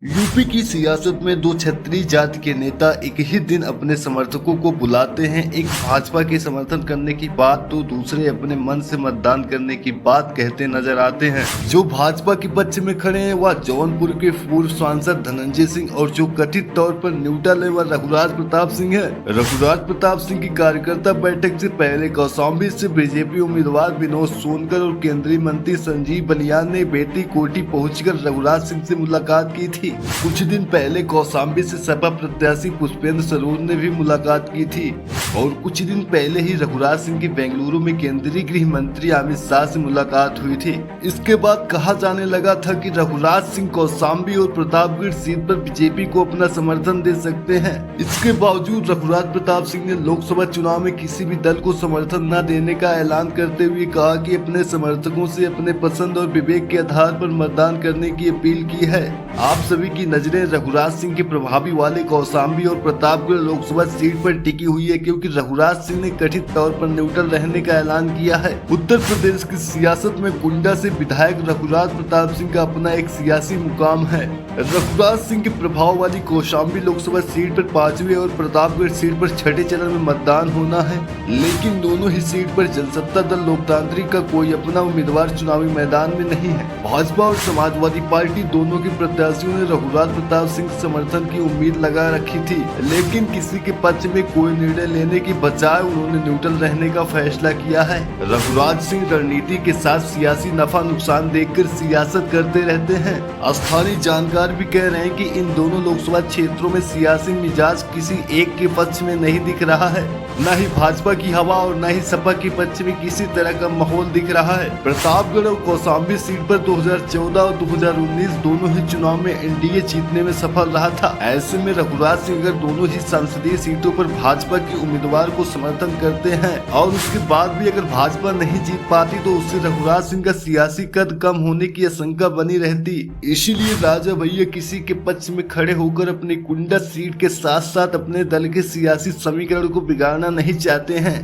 UP की सियासत में दो क्षत्रिय जाति के नेता एक ही दिन अपने समर्थकों को बुलाते हैं। एक भाजपा के समर्थन करने की बात तो दूसरे अपने मन से मतदान करने की बात कहते नजर आते हैं। जो भाजपा के पक्ष में खड़े हैं वह जौनपुर के पूर्व सांसद धनंजय सिंह और जो कथित तौर पर न्यूट्रल है वह रघुराज प्रताप सिंह है। रघुराज प्रताप सिंह की कार्यकर्ता बैठक से पहले कौशाम्बी से बीजेपी उम्मीदवार विनोद सोनकर और केंद्रीय मंत्री संजीव बलियान ने बेटी कोठी पहुंचकर रघुराज सिंह से मुलाकात की थी। कुछ दिन पहले कौशाम्बी से सपा प्रत्याशी पुष्पेंद्र सरोज ने भी मुलाकात की थी और कुछ दिन पहले ही रघुराज सिंह की बेंगलुरु में केंद्रीय गृह मंत्री अमित शाह से मुलाकात हुई थी। इसके बाद कहा जाने लगा था कि रघुराज सिंह कौशाम्बी और प्रतापगढ़ सीट पर बीजेपी को अपना समर्थन दे सकते हैं। इसके बावजूद रघुराज प्रताप सिंह ने लोकसभा चुनाव में किसी भी दल को समर्थन न देने का ऐलान करते हुए कहा कि अपने समर्थकों से अपने पसंद और विवेक के आधार पर मतदान करने की अपील की है। आप सभी की नजरें रघुराज सिंह के प्रभावी वाले कौशाम्बी और प्रतापगढ़ लोकसभा सीट पर टिकी हुई है, क्योंकि रघुराज सिंह ने कथित तौर पर न्यूट्रल रहने का ऐलान किया है। उत्तर प्रदेश की सियासत में कुंडा से विधायक रघुराज प्रताप सिंह का अपना एक सियासी मुकाम है। रघुराज सिंह के प्रभाव वाली कौशाम्बी लोकसभा सीट पर 5वें और प्रतापगढ़ सीट पर 6ठे चरण में मतदान होना है, लेकिन दोनों ही सीट पर जनसत्ता दल लोकतांत्रिक का कोई अपना उम्मीदवार चुनावी मैदान में नहीं है। भाजपा और समाजवादी पार्टी दोनों के प्रत्याशियों ने रघुराज प्रताप सिंह समर्थन की उम्मीद लगा रखी थी, लेकिन किसी के पक्ष में कोई निर्णय लेने की बजाय उन्होंने न्यूट्रल रहने का फैसला किया है। रघुराज सिंह रणनीति के साथ सियासी नफा नुकसान देखकर सियासत करते रहते हैं। स्थानीय जानकार भी कह रहे हैं कि इन दोनों लोकसभा क्षेत्रों में सियासी मिजाज किसी एक के पक्ष में नहीं दिख रहा है। न ही भाजपा की हवा और न ही सपा के पक्ष में किसी तरह का माहौल दिख रहा है। प्रतापगढ़ और कौशाम्बी सीट पर 2014 और 2019 दोनों ही चुनाव में एनडीए जीतने में सफल रहा था। ऐसे में रघुराज सिंह अगर दोनों ही संसदीय सीटों पर भाजपा के उम्मीदवार को समर्थन करते हैं और उसके बाद भी अगर भाजपा नहीं जीत पाती तो उससे रघुराज सिंह का सियासी कद कम होने की आशंका बनी रहती। इसीलिए राजा भैया किसी के पक्ष में खड़े होकर अपनी कुंडा सीट के साथ साथ अपने दल के सियासी समीकरण को बिगाड़ना नहीं चाहते हैं।